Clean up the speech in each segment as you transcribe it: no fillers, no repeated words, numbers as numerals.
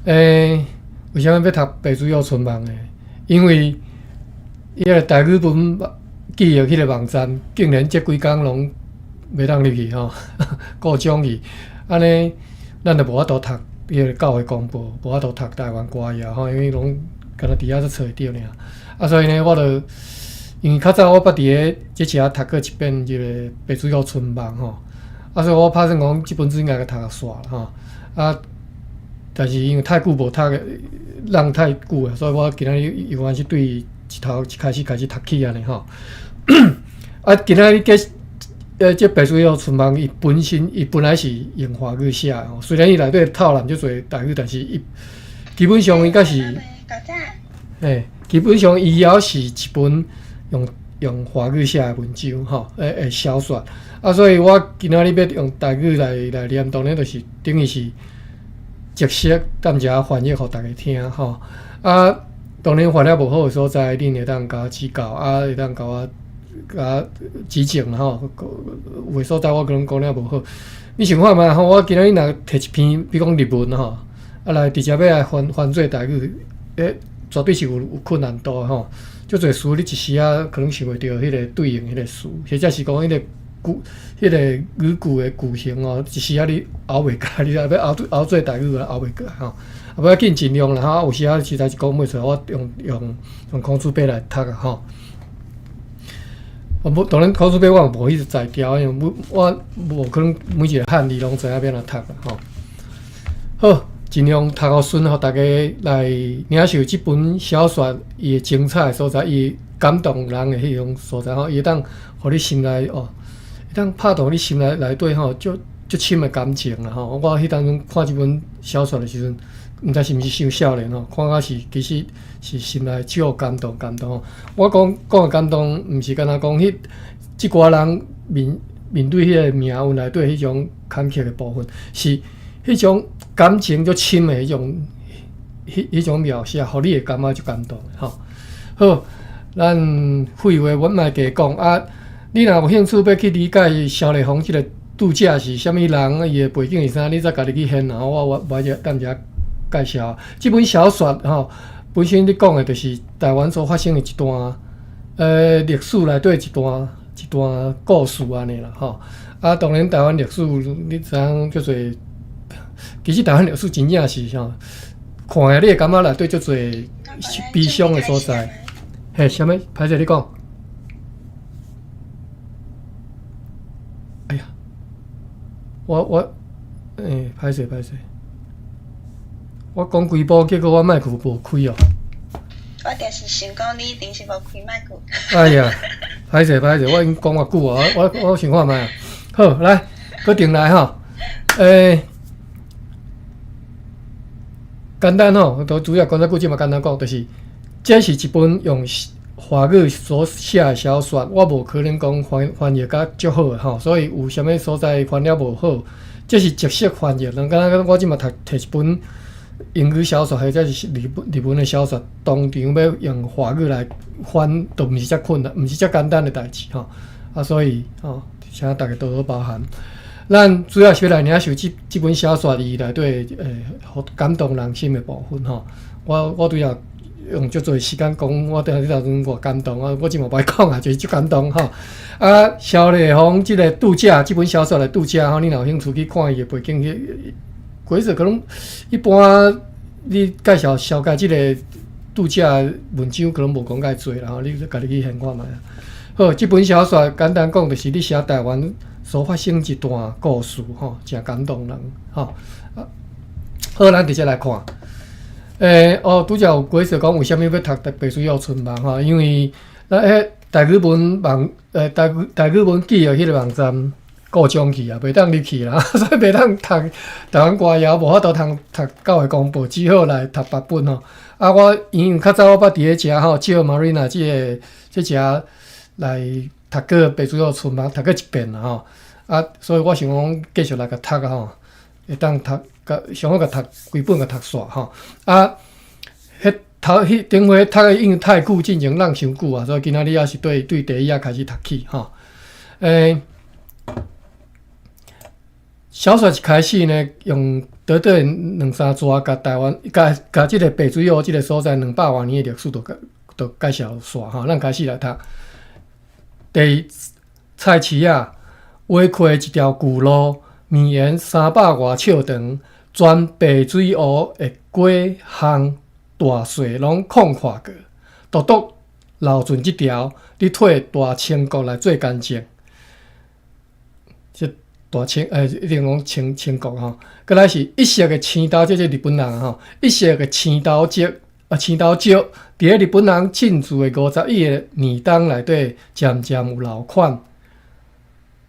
为什么要读白水幼春梦呢？因为伊个台语文记的迄个网站，竟然这几工拢袂当入去吼，故障去，安尼咱就无法度读迄个教会公布，无法度读台湾歌谣吼，因为拢敢若伫遐才找会着尔。啊，所以呢，我就因为较早我捌伫个即遮读过一遍即个白水幼春梦吼，啊，所以我拍算讲即本书应该甲读煞了吼，啊。但是因为太久无读个，人太久啊，所以我今仔日有关是对一开始读起安尼吼。啊，今仔日这白水幼春梦伊本来是用华语写吼，虽然伊内底套含足侪台语，但是伊基本上应该是，基本上伊也是一本用华语写的文章吼，小说。啊，所以我今仔日要用台语来念，当然就是等于是。即释踮遮翻译互大家听吼，啊，当然翻译无好诶所在，恁会当甲我指教，啊，会当甲我指正吼。有诶所在我可能讲了无好，你想看嘛吼？我今仔日若摕一篇，比如讲日文吼，啊来直接要来翻做台语，绝对是有困难度吼。足侪词你一时啊可能想袂着迄个对应迄个词，或者是讲迄个迄个语句的句型哦，一时啊你熬袂过，你若要熬做台语熬袂过吼，啊不要紧尽量啦吼，有时啊实在是讲袂出来，我用空字笔来读啊吼。当然空字笔我无迄个才调，因为我无可能每一个汉字拢知影要哪读啦吼。好，尽量读互顺，互大家来领受即本小说伊的精彩所在，伊感动人的迄种所在吼，伊会当互你心内哦。当拍到你心内底吼，足深的感情啦吼！我迄当中看即本小说的时阵，毋知是毋是伤少年吼，看到是其实是心内足感动吼。我讲的感动，毋是干那讲即寡人面对迄个命运内底迄种坎坷的部分，是迄种感情足深的迄种描写，互你会感觉足感动吼。好，咱废话阮莫加讲啊。你若有兴趣要去理解萧丽红即个度假是啥物人，伊的背景是啥，你再家己去现，然后我就等下介绍。即本小说吼，本身你讲的就是台湾所发生的一段历史内底一段故事安尼啦吼。啊，当然台湾历史你知影叫做，其实台湾历史真正是吼，看下你会感觉内底足侪悲伤的所在。嘿，啥物？歹势你讲。我歹势，我讲几部，结果我麦克无开哦。我就是想讲你一定是无开麦克。哎呀，歹势，我已经讲偌久啊，我想看卖啊。好，来，搁定来吼。简单吼，都主要刚才古即嘛简单讲，就是这是一本用华语所写的小说，我无可能讲翻译甲足好的吼，所以有啥物所在翻译无好，这是即释翻译。人敢若我即马摕一本英语小说，或者是日文的小说，当场要用华语来翻，都毋是遮困难，毋是遮简单的代志吼。啊，所以吼，请大家多多包涵。咱主要是要来领受即本小说伊内底感动人心的部分吼。我拄要用足多时间讲，我对你头先偌感动啊！我即嘛歹讲啊，就是足感动吼。啊，萧丽红即个度假，即本小说来度假吼，你若有兴趣去看伊的背景，其实可能一般你小解即个度假文章，可能无讲介侪啦吼，你家己去现看卖。好，即本小说简单讲，就是你写台湾所发生一段故事吼，真感动人吼。好，咱直接来看。拄则有解释讲为虾米要读白水幼春梦吼，因为咱台语文台语文记的迄个网站故障去啊，袂当入去啦，所以袂当读台湾歌谣，无法度读教会公布，只好来读别本吼。啊，因为较早我捌伫咧遮吼，借 Marina 即遮来读过白水幼春梦，读过一遍啦吼。啊，所以我想讲继续来甲读啊吼，会当读。上好甲读规本甲读煞吼，啊，顶回读的因为太久进前人伤久啊，所以今仔日也是对第一开始读起吼。小说一开始呢，用短短2-3纸，甲台湾甲即个白水湖即个所在200多年的历史都介绍煞吼，咱开始来读。第菜市啊，挖开一条旧路，绵延300多尺长，全白水湖的几项大隧拢空跨过，独独留存即条，你替大清国来做干净。即大清一定讲清国吼，佮来是一色的青豆，即是日本人吼，一色的青豆石。青豆石伫咧日本人进驻的50亿的年冬内底，渐渐有流款。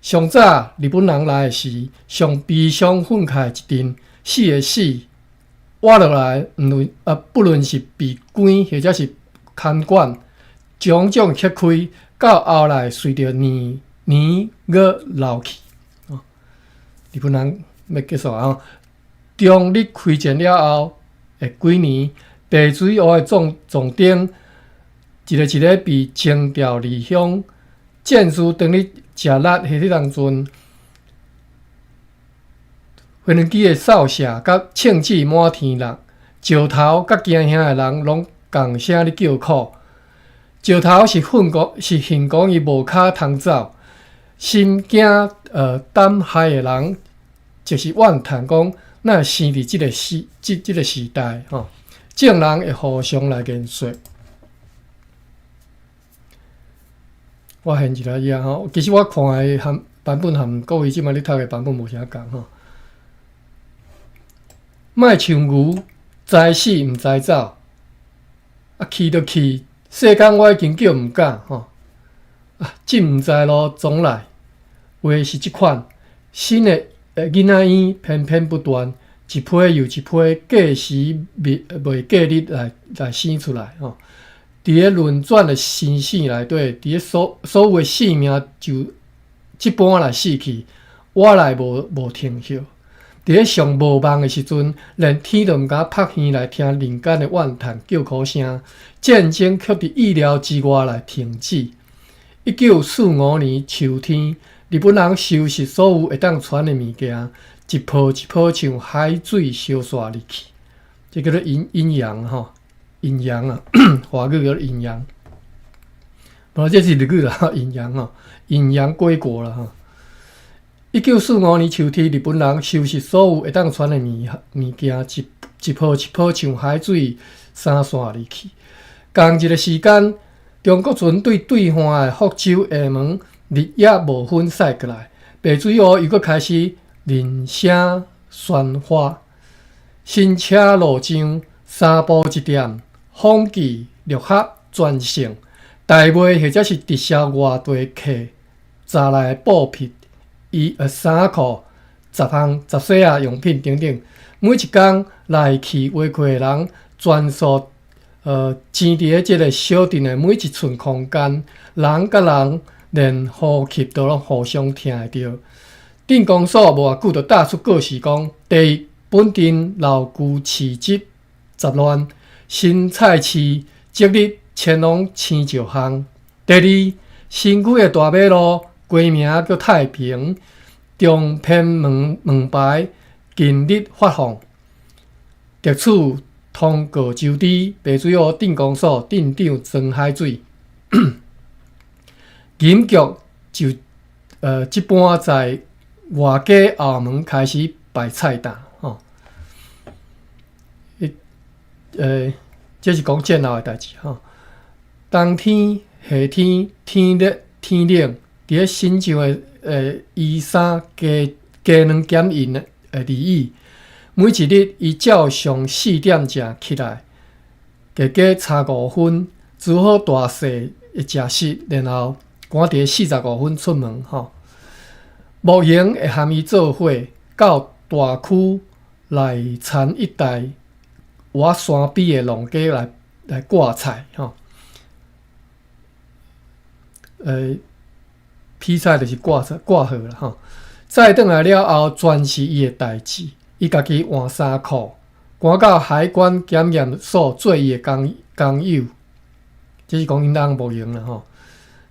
上早日本人来时，上悲伤愤慨一阵，死的死，活落来不论是被关或者是看管，种种揭开，到后来随着年月流去。日本人要结束啊！中日开战了后的几年。白水湖的重点，一个一个被清调离乡，战士当日食力下迄当阵，飞轮机的扫射甲枪支满天落，石头甲惊吓的人拢共声咧叫苦。石头是恨讲伊无骹通走，心惊胆害的人，就是怨叹讲，那生伫即个时代吼。众人会互相来言说，我现一下伊吼，其实我看的版本和各位即摆咧读的版本无啥共吼。莫像牛，知死毋知走，去就去，世间我已经叫毋敢吼。进毋知路总来，话是即款，新的囡仔烟偏偏不断。一批又一批，计时未计日来生出来吼。伫咧轮转的生死内底，伫咧所有的生命就一般来死去，我来无停歇。伫咧上无望的时阵，连天都毋敢拍耳来听人间的怨叹叫苦声。战争却伫意料之外来停止。1945年秋天，日本人收拾所有会当传的物件。一泡一泡像海水烧刷入去，这叫做阴阳吼，阴阳啊，华语叫做阴阳。这是日语啦，阴阳吼，阴阳归国啦吼。1945年秋天，日本人收拾所有会当传的物件，一泡一泡像海水洒刷入去。同一个时间，中国船对对岸的福州、厦门日夜无分驶过来，白水湖又搁开始。人声喧哗，新车路上三步一点，风纪绿客全盛，大卖或者是直销外地客，扎来布匹、衫裤、十岁用品等等，每一天来去挖开的人，全数争伫咧即个小镇的每一寸空间，人甲人连呼吸都拢互相听会到。镇公所无偌久就打出告示讲：第一，本镇老旧市集杂乱，新菜市即日迁往青石巷；第二，新区的大马路改名叫太平，中片门牌近日发放。特此通告周知，白水湖镇公所镇长庄海水。警局就一般在外街后门开始摆菜单吼，这是讲战后的代志吼。冬天、夏天天热天冷，伫咧新上的衣衫加两减银的利益。每一日伊照常4点正起来，加差5分，煮好大细的食食，然后赶伫45分出门吼。牧营会含伊做伙到大区内田一带，我山边的农家来挂菜吼。劈菜就是挂好啦吼。再转来了后，全是伊的代志。伊家己换衫裤，赶到海关检验所做伊的工友，这是讲因翁牧营啦吼。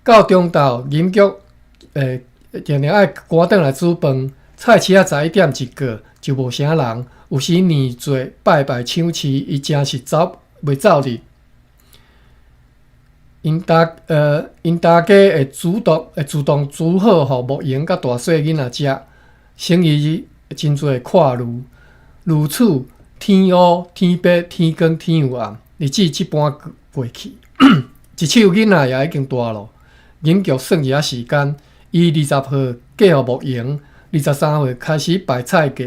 到中昼，警局定定爱赶转来煮饭，菜市仔11点一过，就无啥人。有时年做拜拜抢市，伊真是袂走入。因大家会主动煮好，互牧羊甲大细囡仔食，生意真侪跨入。如此天乌天白天光天有暗，日子即般过去。一手囡仔也已经大咯。研究算一下时间，伊20号嫁互牧羊，23号开始摆菜价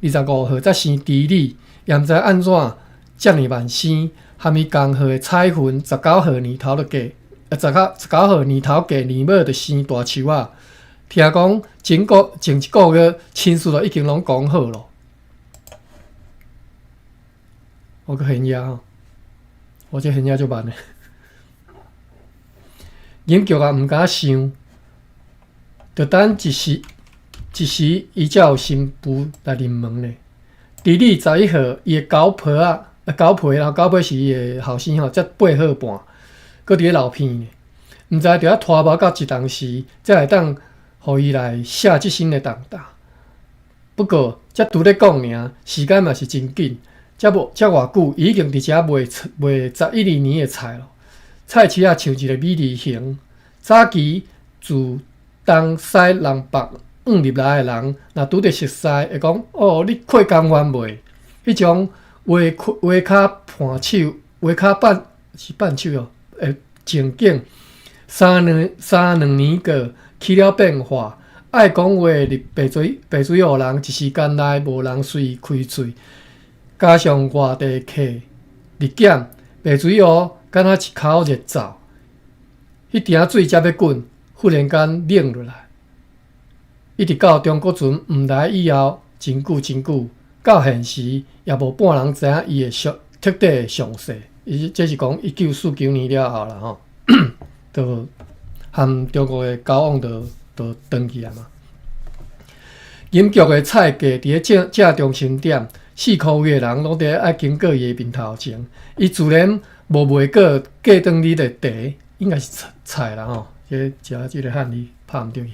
，25号才生猪礼，也毋知安怎遮尔慢生。含伊同号的彩云，19号年头就嫁，19号年头嫁，年尾就生大树仔。听讲前一个月亲事就已经拢讲好咯。我个现野吼，我这现野就慢嘞。研究也毋敢想，着等一时伊才有新妇来临门咧。猪礼11号，伊的狗皮然后狗皮是伊的后生吼，才8号半，搁伫咧流片咧。毋知着要拖包到一当时，才会当互伊来写即身的重担。不过，才拄咧讲尔，时间嘛是真紧，才偌久，已经伫遮卖11年的菜咯。菜市啊，像一个美丽形。早期自东西南北入来的人，若拄着熟悉，会讲哦，你过工完袂？迄种画骹半手，画骹半手哦，情景三两年过，起了变化。爱讲话入白水互人，一时间内无人随伊开喙。加上外地客日减，白水湖敢若一口热灶，迄鼎水才要滚，忽然间冷落来。一直到中国船毋来以后，真久，到现时也无半人知影伊的彻底的详细。这是讲1949年了后啦吼，就含中国的交往就断去啊嘛。饮局的菜价伫咧正中心点，4块位的人拢伫爱经过伊的面头前，伊自然无卖过过顿里的茶，应该是菜啦吼。食即个汉语拍毋着去。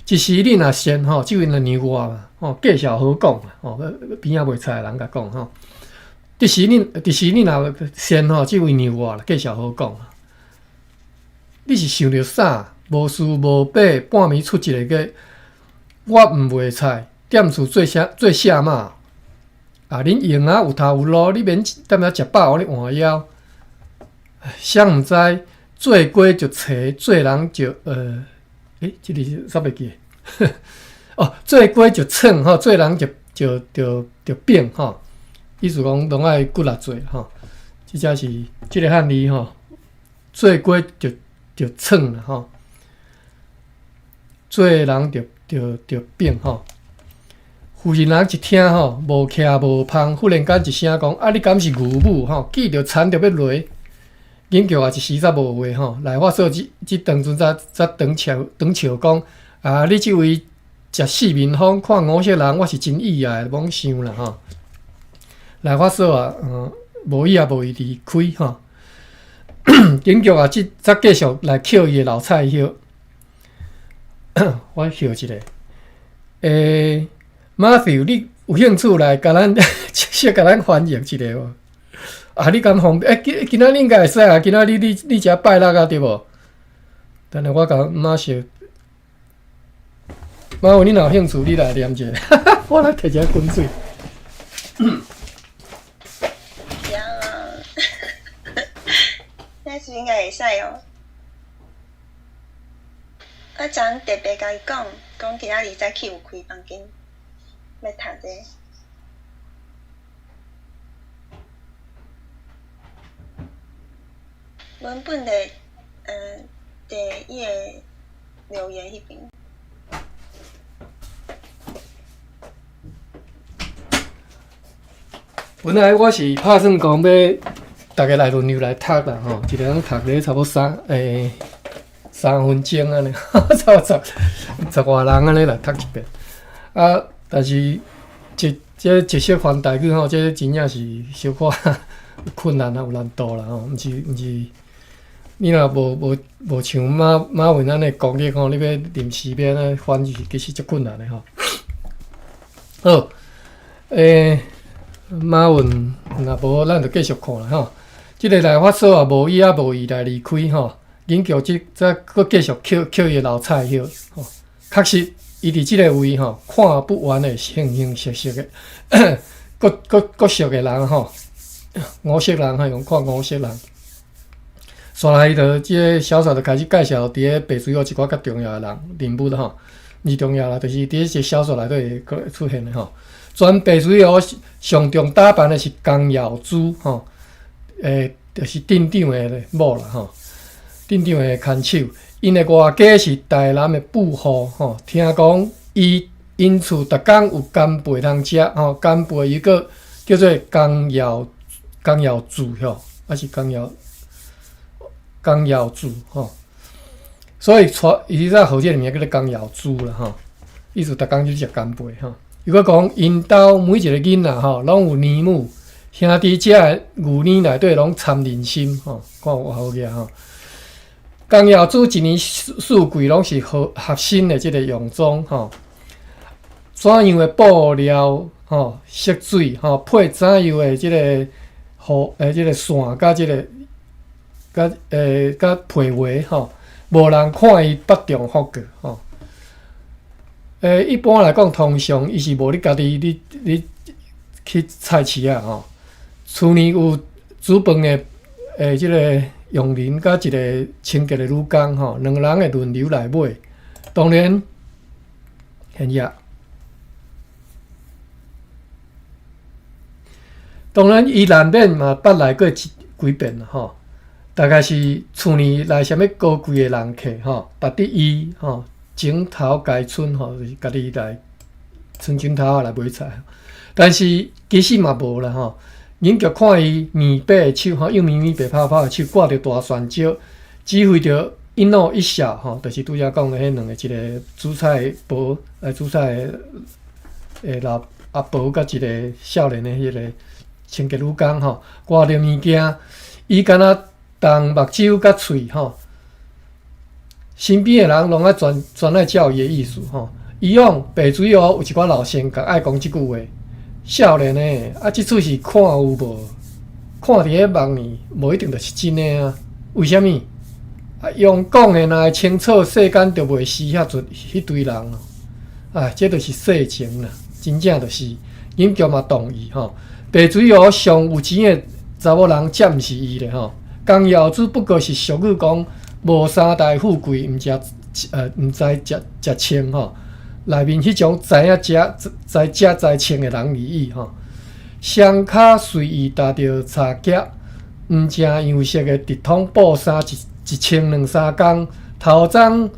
一时你若嫌吼，即位若牛蛙嘛，吼介绍好讲啦，吼边仔卖菜的人甲讲吼。一时你若嫌吼，即位牛蛙啦，介绍好讲啦。你是想着啥？无事无补，半暝出一个个，我毋卖菜，店厝做啥嘛？啊，恁用啊有头有路，你免踮遐食饱，互你换腰。谁毋知做过就找，做人就即个是啥物记？哦，做过就蹭吼，做人就变吼。意思讲拢爱骨力做吼，即只是即个汉字吼，做过就蹭啦吼，做人就变吼。附近人一听吼，无徛无芳，忽然间一声讲：啊，你敢是牛母吼？记着惨着要落。研究也一时才无话吼，来发说即当阵才长笑讲啊！你即位食四面风看五色人，我是真意外，罔想啦吼。来发说啊，无伊也无伊离开吼。研究啊，则继续来捡伊的老菜叶。我捡一个。Matthew， 你有兴趣来甲咱小甲咱翻译一个无？啊，你敢方便？今仔日应该会使啊！今仔日你食拜六啊，对无？等下我甲马小，马文，你若有兴趣，你来念者。我来摕一下滚水。行啊，那是应该会使哦。我昨特别甲伊讲今仔日早起有开房间，要读者。原本的第一个留言迄边。本来我是打算讲要大家来轮流来读啦吼，一个人读咧差不多3分钟安尼，差不多10外人安尼来读一遍。啊，但是这直接翻台语吼，这真正是小可困难啊，有难度啦吼，毋是。你若无像马文安尼讲起吼，你要临时要安尼翻译，其实足困难的吼。好，马文，若无咱就继续看啦吼。即个来法所也无意无意来离开吼，研究再搁继续捡伊的老菜叶吼。确实，伊伫即个位吼，看不完的形形色色的，各色的人吼，五色人吼，用看五色人。刷来就即个小说就开始介绍伫咧白水湖一寡较重要的人物吼，二重要啦，就是伫即个小说内底会出现的吼。全白水湖上重打扮的是江瑶珠吼，就是镇长的某啦吼，镇长的牵手。因的外家是台南的富户吼，听讲因厝逐工有干贝通食吼，干贝一个叫做江瑶柱吼，还是江瑶柱吼，所以伊在号即个名叫做江瑶珠啦吼，意思逐工就食干贝吼。如果讲因兜每一个囡仔吼，拢有年母兄弟姐的牛年内底拢参人心吼，看有好个吼。江瑶珠一年四季拢是合身的即个洋装吼，怎样的布料吼、色水吼，配怎样的即个即个线甲即个甲皮鞋吼，无人看伊不重复过吼。一般来讲，通常伊是无你家己你去菜市啊吼，厝内有煮饭的即个佣人甲一个清洁的女工吼，两个人会轮流来买。当然，现热。当然，伊难免嘛捌来过几遍啦吼。大概是厝内来啥物高贵的人客吼，捌伫伊吼前头家村吼，就是家己来村前头来买菜。但是其实嘛无啦吼。研究看伊面白的手吼，用面白泡泡的手，挂着大蒜椒，指挥着一怒一笑吼，就是拄则讲的迄两个，一个煮菜婆，煮菜的老阿婆，甲一个少年的迄个清洁女工吼，挂着物件，伊敢若动目睭甲喙吼，身边的人拢爱全爱照伊的意思吼。伊用白水湖有一寡老先觉爱讲即句话。少年诶，即次是看有无？看伫咧梦里，无一定就是真诶啊。为虾米？用讲诶，若会清楚，世间就袂死迄堆人哦。这就是世情啦，真正就是。研究嘛同意吼。白水湖上有钱诶查某人，占是伊咧吼。江瑶珠不过是俗语讲，无三代富贵，毋知食清吼。内面迄种知清的人而已吼，双骹随意踏着茶夹，毋正样式的直筒布衫一穿两三工，头鬃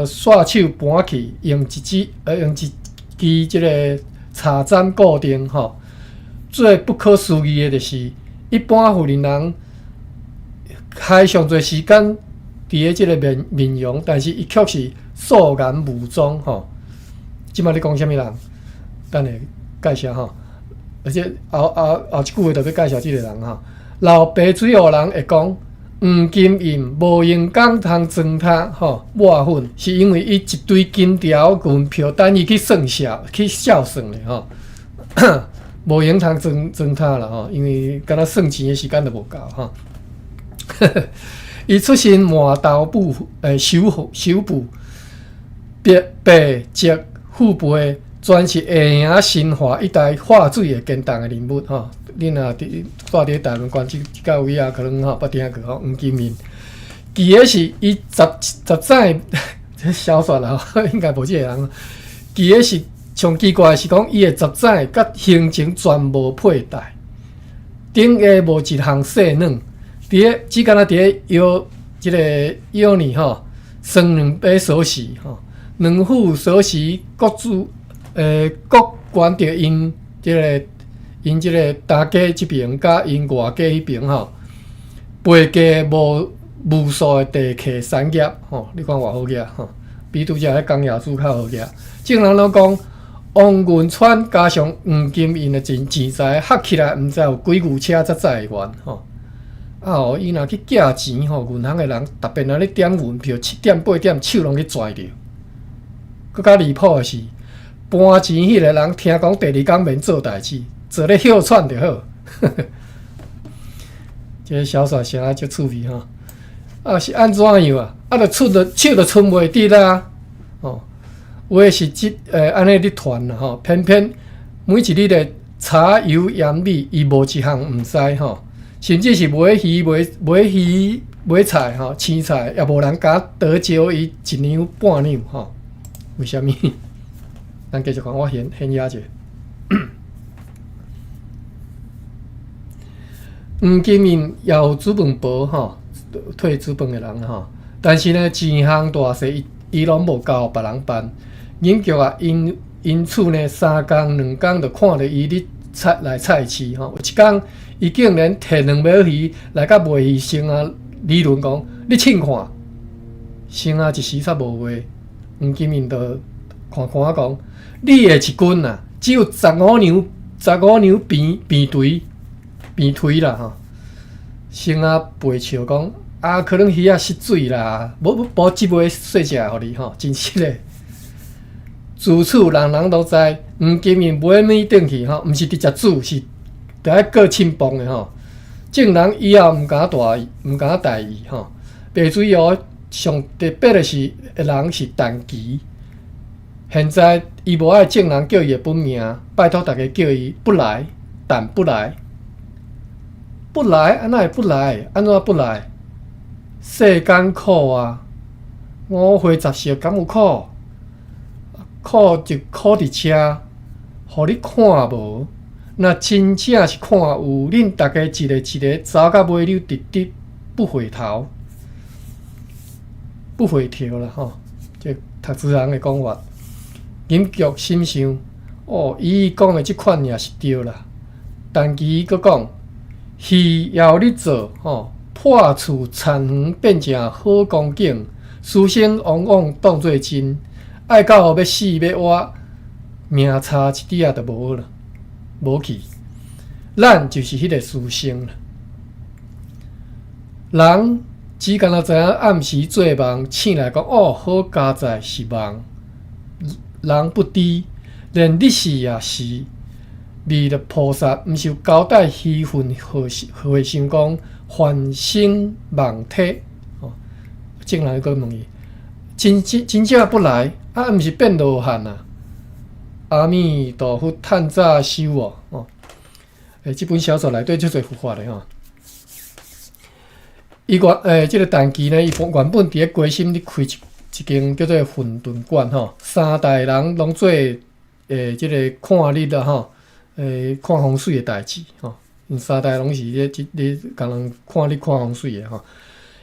刷手盘去，用一支即个茶砧固定吼。最不可思议的就是，一般富人开上侪时间伫咧即个面容，但是伊却是素颜无妆吼。即摆你讲啥物人？等下介绍吼，而且后一句话就要介绍即个人吼。老白水湖人会讲，黄金印无用讲通装他吼抹粉，是因为伊一堆金条银票等伊去孝顺咧吼，无用通装他啦吼，因为敢若算钱的时间都无够吼。伊出身麻豆首府，白籍。父辈全是下营新化一带化水的坚强的人物吼。恁若住伫台湾关即个位啊，可能吼捌听过吼黄金面。记的是伊十载这小说啦，应该无即个人。记的是上奇怪的是讲伊的十载甲行程全无佩戴，顶下无一项细软，只敢若伫咧即个腰呢吼，双两把锁匙吼。两副锁匙各关着因即个大家即边，甲因外家迄边吼，背家无数的地客产业吼，你看偌好个吼，比拄则迄江瑶珠较好个。正人拢讲，王云川加上黄金印的钱财合起来，毋知有几牛车才载完吼。伊若去寄钱吼，银行的人特别咧点运票，7点8点手拢去拽着。佫较离谱的是，搬钱迄个人听讲第二工免做代志，做咧哮喘就好。这个小耍声啊，足趣味吼。啊是安怎样啊？啊，就手就伸袂直啦。哦，有诶是安尼咧传啦吼，偏偏每一日的茶油盐米，伊无一项毋知吼，甚至是买鱼买菜吼，青菜也无人敢得招伊一两半两吼。为虾米？咱继续讲，我先压者。黄金面也有资本薄吼，退资本的人吼，但是呢，钱项大细伊拢无交别人办。研究啊，因此呢，3工2工就看着伊咧来菜市吼，有一工伊竟然摕2尾鱼来甲卖鱼生啊，理论讲，你凊看，生啊一时煞无话，黄金面就看讲，你的一斤啊，只有15两边推啦吼，先啊背笑讲啊，可能鱼啊失水啦，无即尾细只互你吼，真实诶。自此人人都知，黄金面买米转去吼，毋是直接煮，是得爱过轻磅诶吼。众人以后毋敢大意吼。白水湖上特别诶是人是陈其。现在伊无爱众人叫伊诶本名，拜托大家叫伊不来，但不来。不来，安怎会不来？安怎不来？世间苦啊，5花10色敢有苦？苦就苦伫遮，互你看无。若真正是看有，恁大家一个走到尾溜直直不回头，不回头啦吼。这读书人的讲法，饮局心想，哦，伊讲的即款也是对啦。但其佫讲。鱼要你做吼，破厝田园变成好光景，书生往往当作真，爱到要死要活，命差一滴仔就无啦，无去。咱就是迄个书生啦。人只敢若知影暗时做梦，醒来讲哦，好佳哉是梦。人不知，连日时也是。弥勒菩萨毋是有交代虚云和尚讲凡生梦体哦，正人个问伊，真正不来啊，毋是变罗汉啊？阿弥陀佛，趁早修哦。即本小说内底足侪佛法的吼。伊即个陈其呢，伊原本伫咧龟心咧开一间叫做混沌馆吼，3代人拢做即个看日啦吼。看风水的代志吼，因3代拢是咧共人看风水的吼。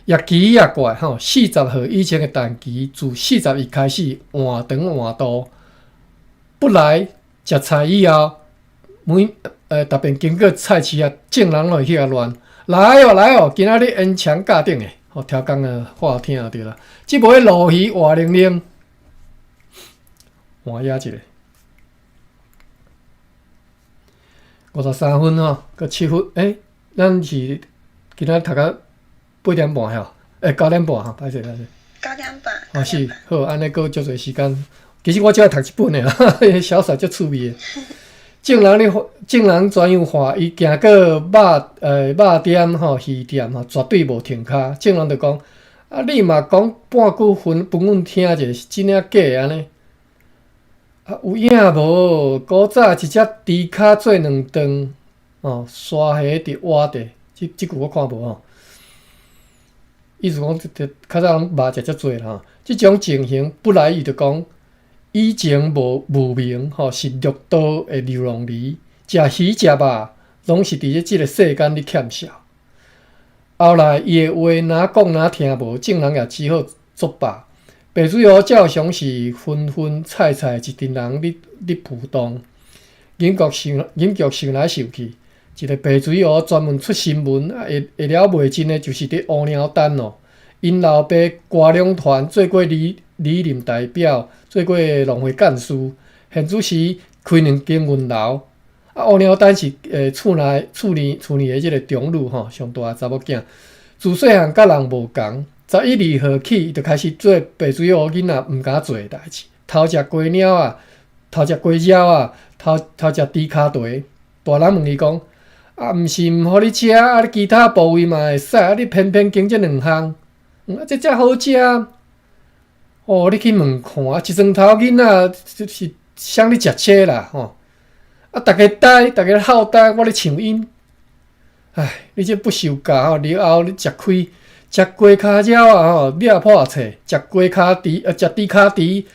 也奇也怪吼，40岁以前的陈其，自41开始换长换大，不来食菜以后，逐遍经过菜市啊，众人就去遐乱。来哦，今仔日演墙架顶的，吼超工啊，好听就对啦。即尾鲈鱼活灵灵，换遐一个。53分吼，佮7分，咱是今仔读到8点半吼，9点半吼，歹势。9点半。哦是，好，安尼佫足侪时间。其实我只爱读一本诶啦，小说足趣味诶。众人怎样话，伊行过肉店吼、鱼店吼，绝对无停骹。众人就讲，啊，你嘛讲半句分阮听者，是真啊假安尼？啊，有影无？古早一只猪骹做2顿，哦，沙虾伫碗底，即句我看无吼。意思讲，较早人肉食遮济啦吼。即种情形不来伊就讲，以前无名吼，是绿岛的流浪狸，食鱼食肉，拢是伫即个世间咧欠笑。后来伊的话哪讲哪听无，众人也只好作罢。白水湖照常是分菜一群人咧浮动，警局想来想去，一个白水湖专门出新闻，下了袂真的就是伫乌鸟丹哦。因老爸歌咏团做过理任代表，做过农会干事，现主时开2间云楼。啊，乌鸟丹是厝内的即个长女吼，上大查某囝，自细汉甲人无共。11、2号起，就开始做白水湖囡仔毋敢做诶代志，偷食鸡鸟啊，偷食鸡鸟啊，偷食猪骹蹄，大人问伊讲，啊，毋是毋互你食，啊，你其他部位嘛会使，啊，你偏偏拣这2项，啊，这遮好食。哦，你去问看，一庄头囡仔就是想你食车啦，吼！啊，逐个呆，逐个好呆，我咧唱因。唉，你这不受教吼！了后你食开，食鸡骹鸟啊吼，抓破册；食鸡骹猪，食猪骹猪，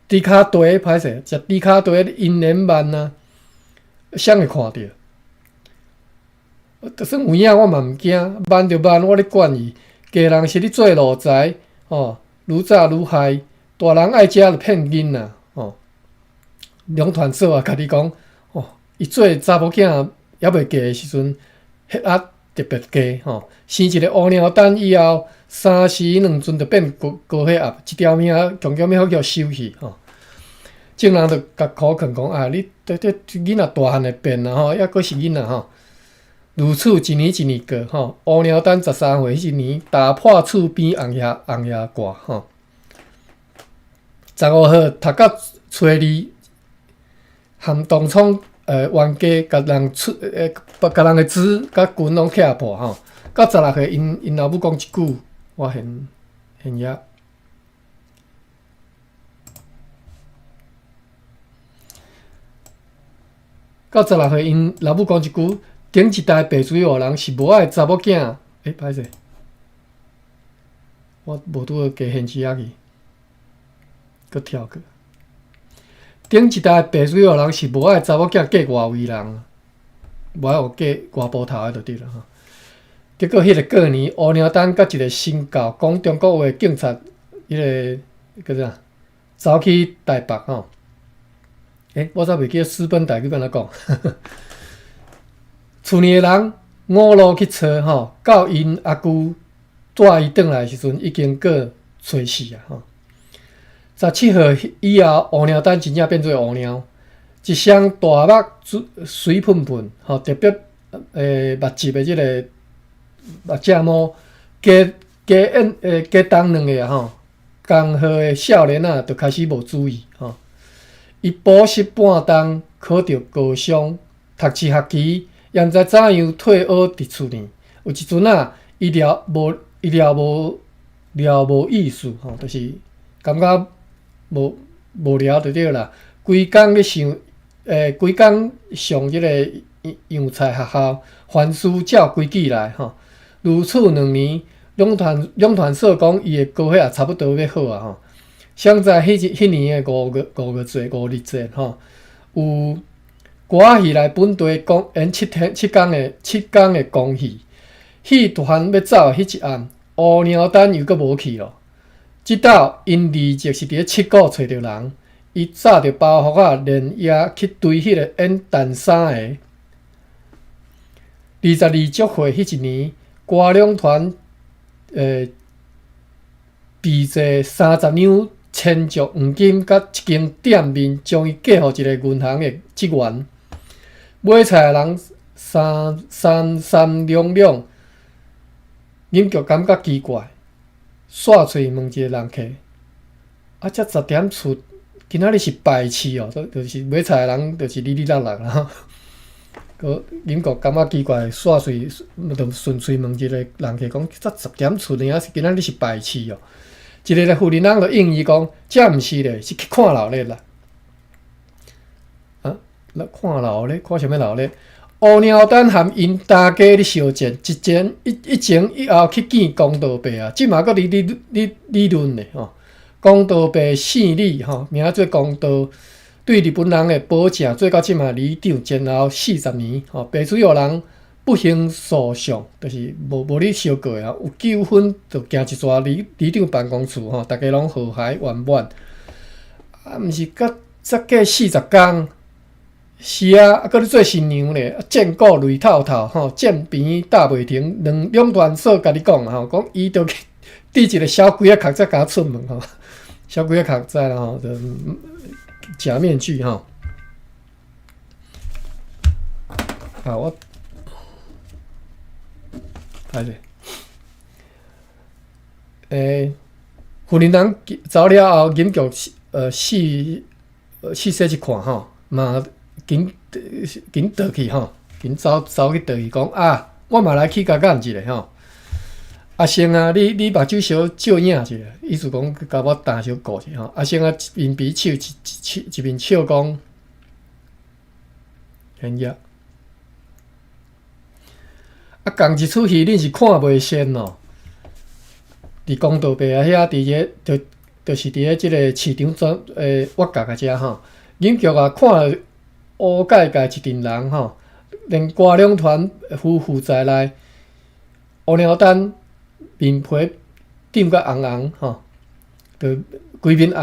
猪骹地，歹势，食猪骹地因缘慢啊，谁会看着？就算有影我嘛毋惊，慢就慢，我咧管伊。家人是咧做路财，吼，愈早愈害。大人爱食就骗囡仔，吼。龙团社啊，甲你讲，哦，伊做查某囝还袂嫁诶时阵，血压特别低，吼。生一个乌鸟蛋以后，3时2阵就变高血压，一条命强强要叫收去，吼。众人就甲苦劝讲啊，你这囡仔大汉会变啦，吼，抑阁是囡仔吼。如此一年一年过，吼，乌鸟蛋13岁迄一年，打破厝边红叶挂，吼。15号读到初二，含东涌冤家，甲人甲人诶子甲军拢磕破吼。到16岁，因老母讲一句，我现也。到16岁，因老母讲一句，顶一代白水湖人是无爱查某囝。歹势，我无拄好加限制下去。搁跳过，顶一代白水湖人是无爱查某囝嫁外围人，无爱有嫁外埔头的就对了吼。结果迄个过年，乌鸟蛋甲一个新教讲中国话警察，迄个叫啥，走去台北吼。我煞袂记私奔台语安怎讲。厝里的人5路去找吼，到因阿舅带伊转来的时阵，已经过找死啊吼。17号以后，乌鸟蛋真正变做乌鸟，一双大目水喷喷，吼，特别目睭的即个目睭毛，加重两个吼，同号的少年啊，就开始无注意吼。伊补习半冬，考着高商，读1学期，也毋知怎样退学伫厝呢。有一阵啊，伊聊无意思吼，就是感觉。无聊就对啦，规工咧想，规工上即个洋菜学校，凡事照规矩来吼。如此2年，两团社讲伊的高血压差不多要好啊吼。想在迄年的5月节吼，有歌戏来本地讲演7天的公戏，戏团要走迄一暗，乌鸟蛋又阁无去咯。直到因离职是伫7股找着人，伊炸着包袱啊，连夜去堆迄个演蛋衫的。22足岁迄一年，歌两团备济30两千足黄金，甲一间店面将伊嫁互一个银行的职员。买菜的人三两，林局感觉奇怪。煞喙问一个人客，才10点出，今仔日是拜市哦，就是买菜的人就是哩哩啦啦啦。个林国感觉奇怪，煞喙就顺嘴问一个人客讲，才10点出呢，是今仔日是拜市哦。一个妇人人就应伊讲，这毋是咧，是去看闹热啦。看闹热，看啥物闹热？乌鸟蛋含因大家咧相见，一前一后去见公道伯啊，即嘛阁理论咧吼。公道伯姓李吼，名做公道，对日本人的保证做到即嘛里长前后40年吼。白水湖人不兴诉讼，就是无咧相过啊，有纠纷就行一逝里长办公处吼，大家拢和谐圆满。毋是才过40天。是啊，搁咧做新娘咧，战果累透透吼，战边打袂停。两团社甲你讲吼，讲伊着去滴一个小鬼仔壳才甲出门吼，小鬼仔壳在啦吼，就假面具吼。我歹势，妇人人走了后，警局细细一看吼，嘛。紧倒去吼，紧走去倒去讲啊，我嘛来去甲干一下吼。阿生啊，你目睭小照影一下，意思讲甲我胆小顾一下吼。阿生啊，一面比笑一面笑讲，很呀。啊，共一出戏，恁是看袂先哦。伫公道边啊遐，伫个就是伫个即个市场挖角啊遮吼，影剧啊看了乌盖盖一群人吼，连歌两团负在内，乌鸟丹面皮顶甲红红吼，就规面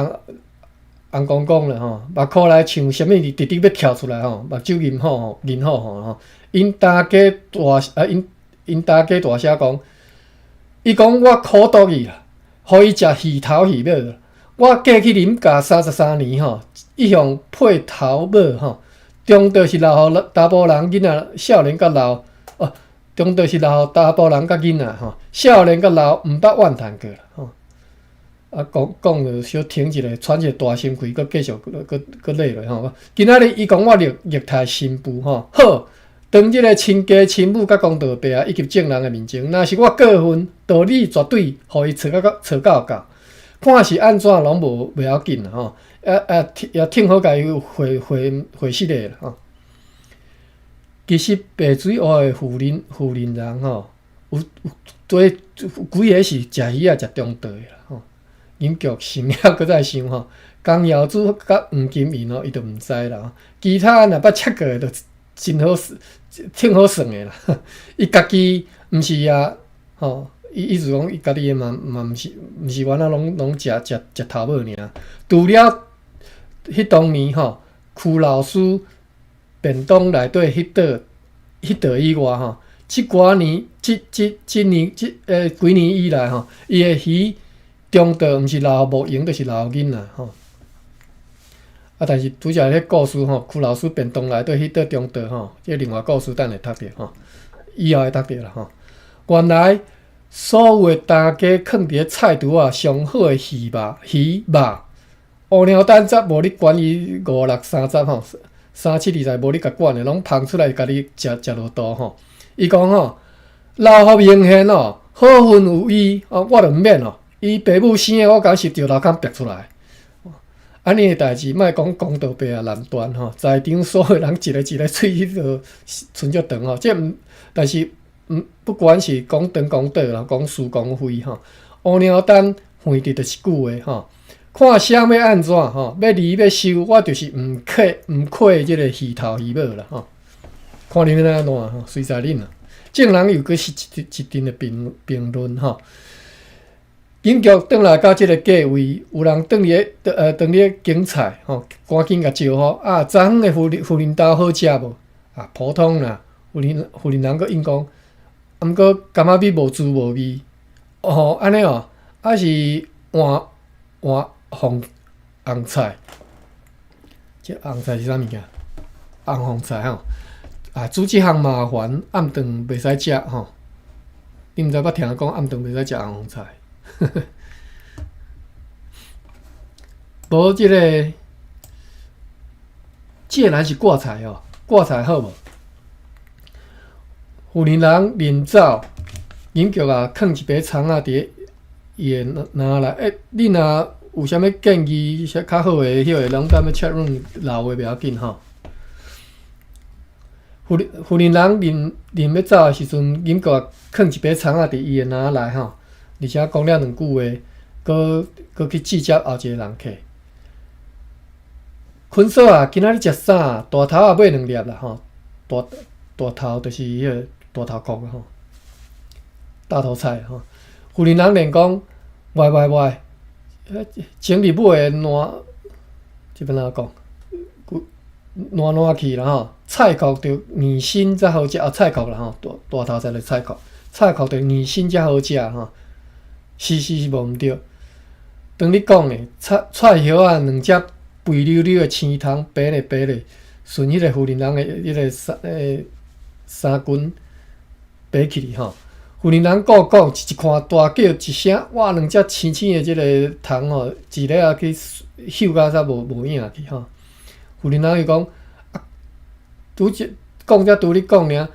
红光光了吼，目眶内像啥物直直要跳出来吼，目睭银好吼，因大家大声讲，伊讲我苦毒伊啦，互伊食鱼头鱼尾啦。我过去啉甲33年吼，一向配头尾吼，中倒是留互查甫人囡仔少年甲老中倒是留互查甫人甲囡仔吼，少年甲老毋捌怨叹过啦吼。啊，讲就小停一下，喘一个大心气，佮继续佮累落吼。今仔日伊讲我虐待新妇吼，好，当即个亲家亲母甲公道伯啊，以及证人的面前，若是我过分，道理绝对互伊找到到。看是安怎拢袂要紧啦吼，也挺好，甲伊回息的啦吼。其实白水湖的富人人吼，有几个是食鱼啊食中道的啦吼。饮剧心了搁再想吼，江瑶珠甲黄金银吼，伊就毋知啦吼。其他若捌切过的，就真好挺好算的啦。伊家己毋是啊吼。意思讲，伊家己嘛毋是原来拢食头尾尔。除了迄当年吼，曲老师便当内底迄道以外吼，即年几年以来吼，伊的鱼中道毋是留无用，就是留囡仔吼。啊，但是拄则迄故事吼，曲老师便当内底迄道中道吼，即另外故事等会读着吼，以后会读着啦吼。原来。所有大家囥伫咧菜橱啊，上好诶鱼肉，乌鸟蛋则无你管伊5630吼，3720无你甲管诶，拢捧出来甲你食落肚吼。伊讲吼，老福明显哦，好运有伊哦，我著毋免哦。伊爸母生诶，我敢是着楼骹逼出来。安尼诶代志，莫讲公道伯啊难断吼，在场所有人一个喙就伸足长吼，但是。不管是讲长讲短啦，讲是讲非吼，乌鸟蛋反正就是句话吼。看啥要安怎吼，要离要收，我就是毋亏即个鱼头鱼尾啦吼。看恁安怎吼，随在恁啦。证人又佫是一阵的评论吼。警局转来到即个价位，有人转咧警菜吼，赶紧甲招呼啊！昨昏的富林豆好食无？啊，普通啦。富林人佫应讲。毋过感觉比无滋无味，哦，安尼哦，还是红菜，这红菜是啥物件？红菜吼，啊，煮即项麻烦，暗顿袂使食吼。你毋知捌听讲暗顿袂使食红菜？无即个，这然是挂菜哦，挂菜好无？富人人走，饮局啊，放一杯葱仔伫伊诶篮内。你若有啥物建议，较好诶，迄个拢踮咧 chat room 留话袂要紧吼。富人人要走诶时阵，饮局啊，放一杯葱仔伫伊诶篮内吼，而且讲了两句话，搁去拒接后一个人客。坤嫂啊，今仔日食啥？大头啊，买2粒啦吼。大头就是迄个。大头壳吼，大头菜吼。富人人连讲，喂，前日买诶烂，即边哪讲？烂去啦吼。菜壳着硬身才好食，菜壳啦吼，大头菜着菜壳，菜壳着硬身才好食吼。是无毋对。当你讲诶，菜叶啊，2只肥溜溜诶青汤，白咧，顺迄个富人人诶迄个三军。爬起哩吼，富人人讲一看大叫一声，哇，2只青青的即个虫吼，一日啊去嗅甲煞无影去吼。富人人伊讲，拄讲才拄你讲尔，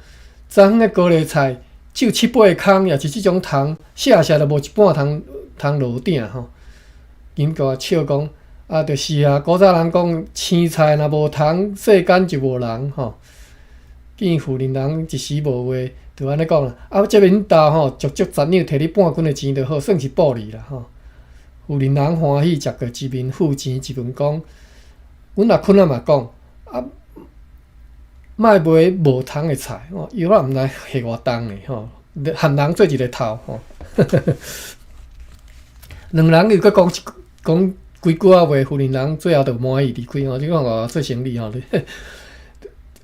昨昏的高丽菜就7、8空，也是即种虫，写都无一半通落顶吼。研究笑讲，啊，就是啊，古早人讲青菜若无虫，世间就无人吼。见富人人一时无话，就安尼讲啦。啊，这面豆吼，足足10两，摕你半斤的钱就好，算是暴利啦吼。富人人欢喜食过一面付钱一份讲，阮阿坤仔嘛讲，啊，莫买无虫的菜哦，以后毋知下偌重的吼，含人做一个头吼。两人又搁讲几句啊话，富人人最后就满意离开吼，即讲我做生意吼。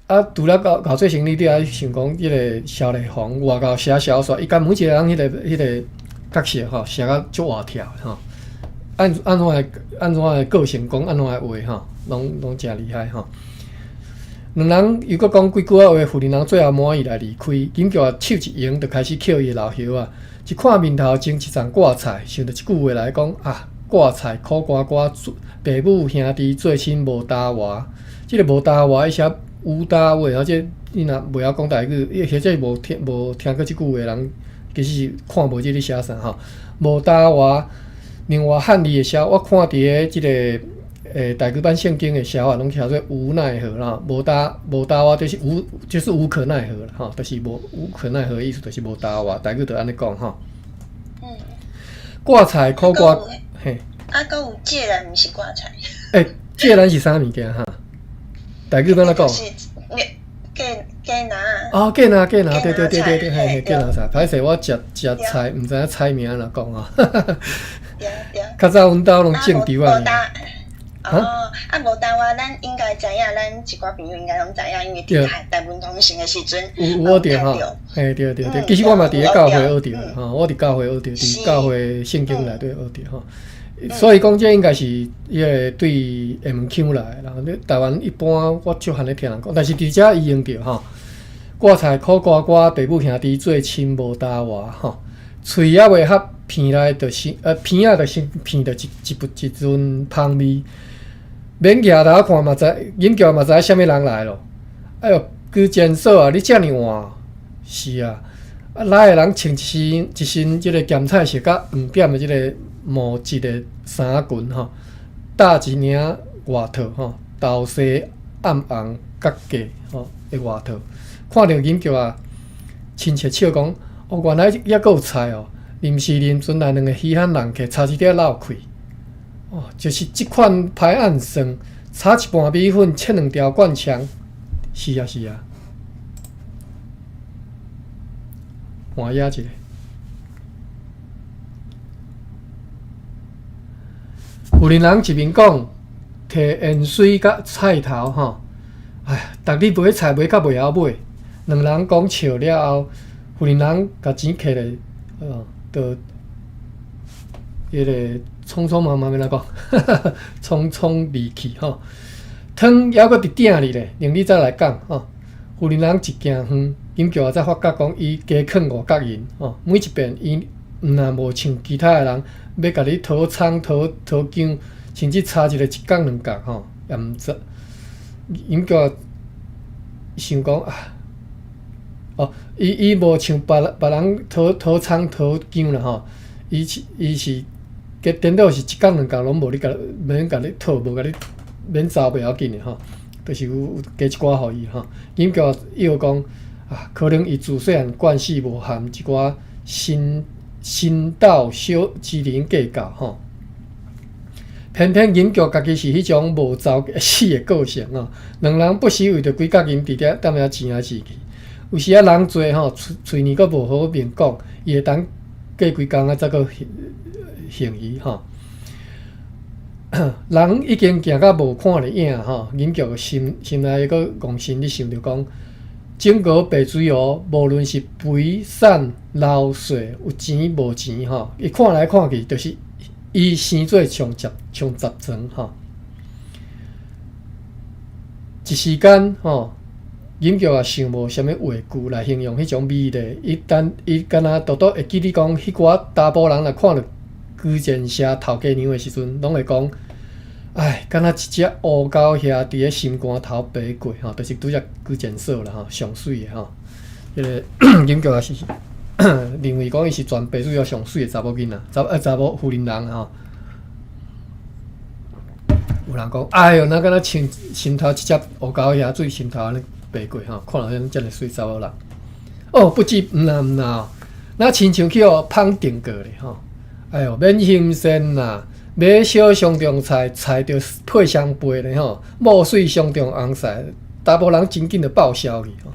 啊，除了搞做生意，你还想讲迄个萧丽红外口写小说，伊甲每一个人迄个角色吼写甲足活跳吼，按怎的个性讲，按怎的话吼，拢诚厉害吼。两人又搁讲几句啊话，富人人最后满意来离开，紧叫手一扬，就开始捡伊的老叶啊。一看面头前一丛挂菜，想到一句话来讲啊，挂菜苦瓜瓜，爸母兄弟做亲无搭话。即个无搭话，伊写有搭话，而且你若袂晓讲台语，或者无听过即句话的人，其实是看无即个写啥吼。无搭话，另外汉字的写，我看伫个即个台语版圣经的写法，拢写做无奈何啦。无搭话就是无可奈何啦，吼，就是无可奈何的意思，就是无搭话。台语就安尼讲吼。挂菜苦瓜，嘿。啊，搁有芥兰，毋是挂菜。芥兰是啥物件哈？台语怎讲？就是芥兰。哦，芥兰，对，嘿，芥兰菜。歹势，我食菜，毋知影菜名安怎讲啊？对。较早阮兜拢种稻啊。无搭话，咱应该知影，咱一寡朋友应该拢知影，因为伫大文通行的时阵，有学着吼，嘿，对。其实我嘛伫咧教会学着吼，我伫教会学着，伫教会圣经内底学着吼。所以讲，这应该是迄个对下门腔来啦。台湾一般我少罕咧听人讲，但是伫遮伊用着吼。挂菜苦瓜瓜，爸母兄弟做亲无搭话吼。喙也未合，鼻内就是鼻仔就先鼻着一阵芳味。免举头看嘛知，研究嘛知啥物人来咯。哎哟，居检嫂啊，你遮尔晚？是啊，来的人穿一身即个咸菜色甲黄点的即个毛质的衫裙吼，搭一领外套吼，豆色暗红角架吼的外套，看到研究啊，亲切笑讲，哦，原来抑阁有菜哦，临时临阵来两个稀罕人客，差一点闹开。哦，就是即款排案算，炒一盘米粉，切2条灌肠，是啊，换野一个。有人一面讲，摕盐水甲菜头吼，哎，逐日买菜买到袂晓买，两人讲笑了后，有人甲钱摕咧，就迄个匆匆忙忙要来讲，匆匆离去吼。汤还阁伫鼎里咧，令你再来讲吼。有人一行远，研究才发觉讲，伊加囥5角银吼，每一遍伊若无像其他的人要甲你讨葱讨姜，甚至差一个1角2角吼，也毋知。研究想讲啊，哦，伊无像别人讨葱讨姜啦吼，伊是。佮颠倒是1角2角拢无你免甲你讨，无甲你免走袂要紧的吼，就是有加一寡互伊吼。研究伊又讲啊，可能伊自细汉惯势无含一寡新道小之人计较吼。偏偏研究家己是迄种无走死的个性吼，两人不时为着几角银伫遐踮遐钱啊死去。有时啊人多吼，嘴呢阁无好面讲，伊会当过几工啊才阁行伊吼，人已经行到无看咧影吼，研究心内个戆心，你想着讲，整个白水湖，无论是肥瘦老细，有钱无钱吼，伊看来看去，就是伊生做上十层吼。一时间吼，研究也想无啥物话句来形容迄种美丽。伊敢若独会记你讲，迄寡查甫人来看着。居然社头家娘的时阵，拢会讲哎，敢若一只乌狗遐伫咧心肝头飞过吼，就是拄则居检所啦吼，上水的吼。迄个研究也是认为讲伊是全白水沟上水的查某囡仔，查某富人人吼。有人讲，哎哟，那敢若心头一只乌狗遐水心头安尼飞过吼，看到遐遮尔水查某人。哦，不止毋啦，那亲像去芳定过咧吼。哎哟，免新鲜啦。买小上中菜，菜着配双倍咧吼，墨水上中红晒，大部分人真紧就报销去吼。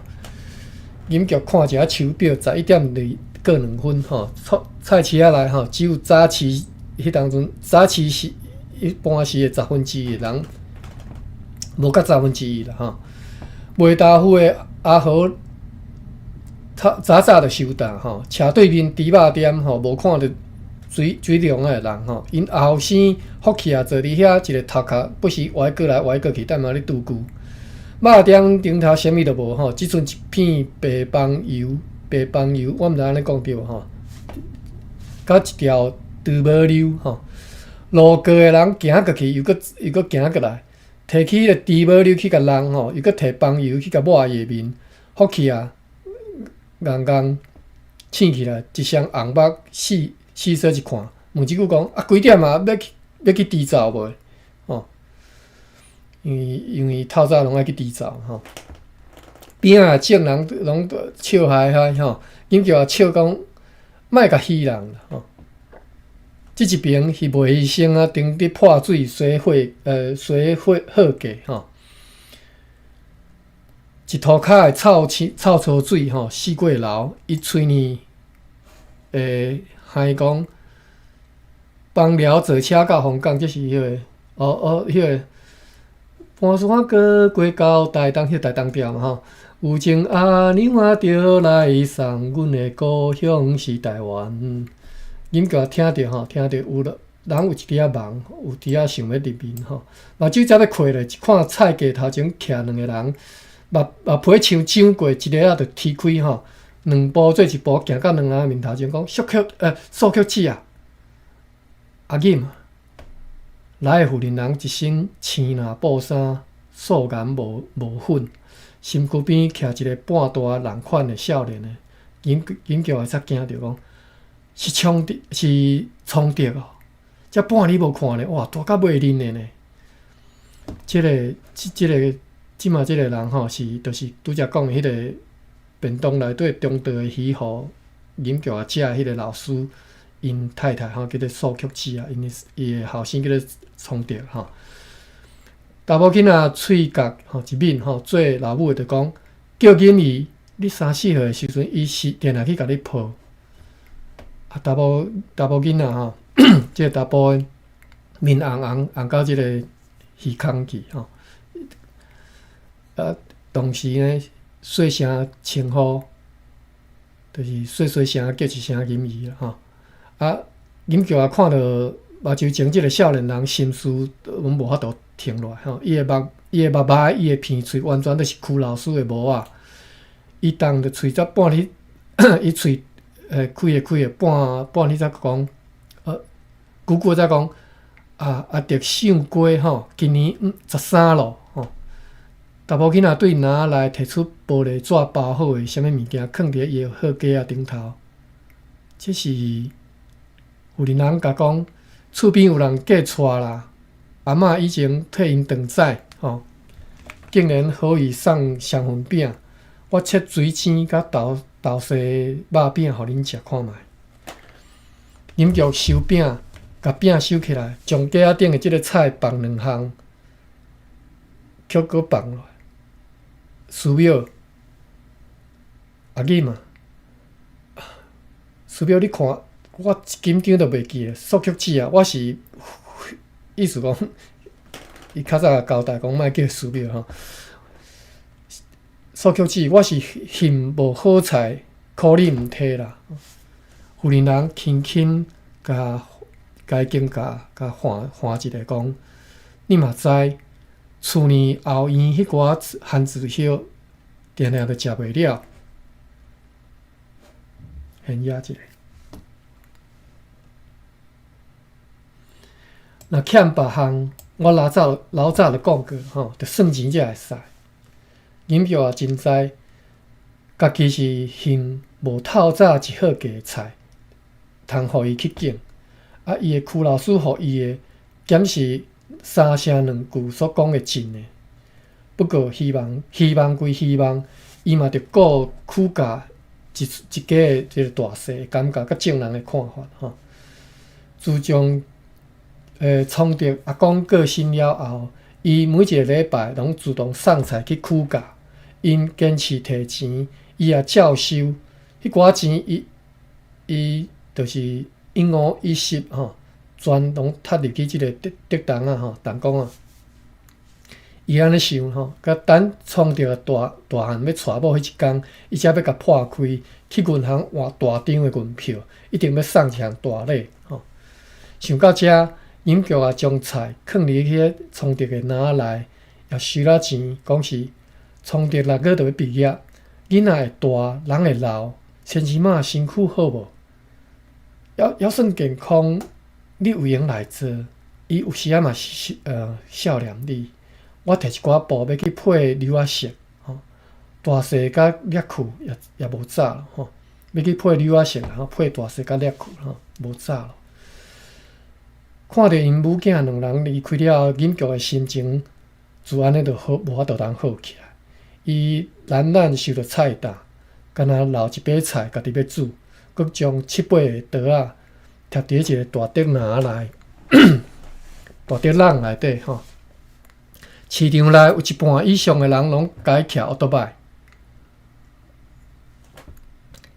饮局看一下手表，11:02过2分吼。菜市仔内吼，只有早市迄当阵，早市是一般时的1/10的人，无甲1/10啦吼。卖豆腐的阿豪，早就收单吼，斜对面猪肉店吼，无看到。水龙的人吼，因后生福气啊，坐伫遐一个头壳，不时歪过来歪过去，但嘛咧拄久。肉店顶头啥物都无吼，只剩一片白棒油，我毋知安尼讲对无吼。甲一条猪毛溜吼，路过的人行过去，又搁行过来，摕起个猪毛溜去甲人吼，又搁摕棒油去甲抹伊面，福气啊，硬醒起来，一双红目四说一看，问一句讲啊，几点啊？要去猪灶无？吼，因为透早拢爱去猪灶吼。边仔众人拢笑嗨嗨吼，因叫笑讲莫甲戏人啦吼。即一边是卖医生啊，顶伫破水水火价吼。一涂骹的臭槽水吼，四过流，伊喙呢还讲帮寮坐车到香港，这是迄个迄个搬山过到台东，迄台东调嘛吼。有情阿娘啊，着来送阮的故乡是台湾。饮个听着吼，听着有人有一点仔忙，有伫仔想要入面吼。目睭才要开咧，一看菜价头前徛两个人，目皮像长过，一个仔就踢开吼。两步做一步，行到两人面头前，讲诉曲子啊，阿金，来的妇人人一身青蓝布衫，素颜无粉，身躯边徛一个半大人款的少年的，引叫会才惊着讲，是冲敌哦，才半年无看咧，哇，大甲袂认的呢。即马即个人吼，就是拄则讲迄个。便当内底中道的喜好，饮叫啊食迄个老师，因太太吼叫做苏曲子啊，伊的后生叫做崇德吼。查某囡仔喙角吼一抿吼，做老母的就讲叫紧伊，你3、4岁的时阵，伊是定来去甲你抱。啊，查某囡仔吼，即个查甫的面红到即个耳孔去吼。啊，当时呢。细声称呼，就是细声叫一声吟伊啦吼。啊，吟叫啊，看到目睭前即个少年人心思，拢无法度停落来吼。伊的目仔，伊的鼻喙，完全都是跍老师的模啊。伊动着喙才半日，伊喙开的半日才讲，久久才讲啊，着想过吼，今年13咯。查某囡仔对篮内摕出玻璃纸包好的啥物物件，放伫伊的货架啊顶头。这是有人甲讲，厝边有人嫁娶啦，阿嬷以前替因断载吼，竟然好意送双份饼，我切水青甲豆丝肉饼互恁食看觅。饮局收饼，甲饼收起来，将架仔顶的即个菜放2项，却搁放落来。师表，阿囡嘛，师表你看，我一紧张都袂记诶。苏曲子啊，我是意思讲，伊较早交代讲莫叫师表吼。苏曲子，我是嫌无好菜，苦你毋摕啦。妇人人轻轻甲经甲换一个讲，你嘛知。厝呢后院迄寡番薯叶，定定都食袂了，现野一个。若欠别项，我老早就讲过吼，着算钱才会使。银票也真知，家己是嫌无透早一好价菜，通互伊去拣。啊，伊的区老师互伊的检视三声两句所讲的真的。不过希望归希望，伊嘛着顾区价一家的即个大细感觉甲众人的看法吼。自从崇德阿公过身了后，伊每一个礼拜拢自动送菜去区价。因坚持摕钱，伊也照收。迄寡钱，伊就是一五一十吼，全拢踢入去即个竹筒啊吼，弹弓啊。伊安尼想吼，甲等创着大汉要娶某迄一天，伊才要甲破开，去银行换大张的银票，一定要送一项大礼吼。想到遮，尹局也将菜放入迄创德的篮内，也收了钱，讲是。崇德6月就要毕业，囡仔会大，人会老，先起码身躯好无？要算健康，你有闲来做。伊有时嘛是孝念你。我摕一寡布要去配柳仔色，吼，大细甲裂裤也无早咯，吼，要去配柳仔色，吼，配大细甲裂裤，吼，无早咯。看着因母囝两人离开了，尹局的心情自安尼就好，无法度通好起来。伊懒懒收着菜单，干那留一把菜，家己要煮，佮将7、8个刀仔贴伫一个大竹篮内，大竹篮内底吼。市场内有一半以上的人拢改骑奥多摆。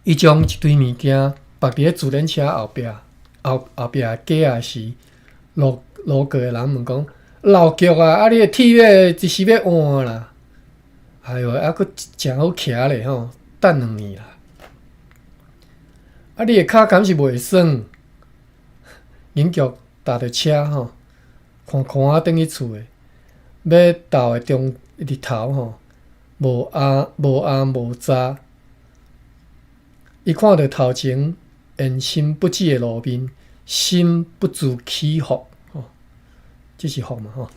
伊将一堆物件放伫自轮车后壁的架仔时，路过的人问讲：老局啊，你的铁要一时要换啦？哎哟，还佫真好骑咧吼，等2年啦。你的脚敢是袂酸？尹局踏着车吼，看仔转去厝诶，要到的中日头吼，无暗无早。伊看着头前言心不止的路面，心不自起伏吼，这是伏嘛吼。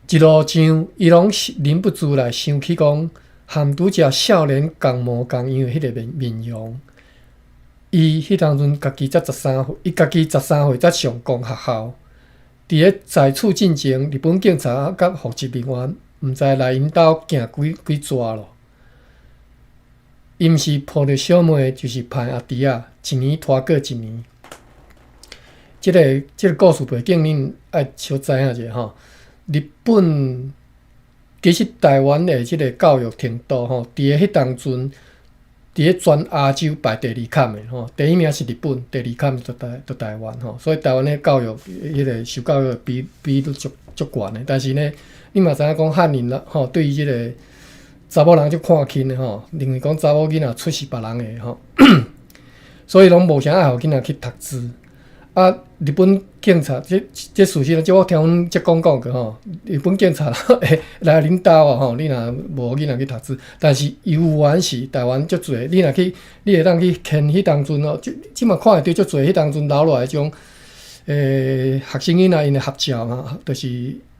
一路上，伊拢是忍不住来想起讲，含拄则少年共模共样的迄个面容。伊迄当阵家己才13岁，伊家己13岁才上公学校。伫咧在厝进前，日本警察甲户籍人员毋知来因兜行几抓咯。伊毋是抱着小妹，就是派阿弟仔，一年拖过一年。即个故事背景，恁爱小知影者吼。日本其实台湾的即个教育程度吼，伫个迄当阵，伫个全亚洲排第2坎的吼，第1名是日本，第2坎就台湾吼，所以台湾的教育迄个受教育比率足悬的。但是呢，你嘛知影讲汉人啦吼，对于即个查某人足看轻的吼，认为讲查某囡仔出是别人的吼，所以拢无啥爱互囡仔去读书。啊，日本警察这事实，即我听阮职工讲过吼，日本警察会来恁兜啊吼，你若无囡仔去读书，但是有缘是台湾足侪，你会当去牵迄当阵哦，即嘛看会到足侪迄当阵留落来种学生囡仔因的合照嘛，就是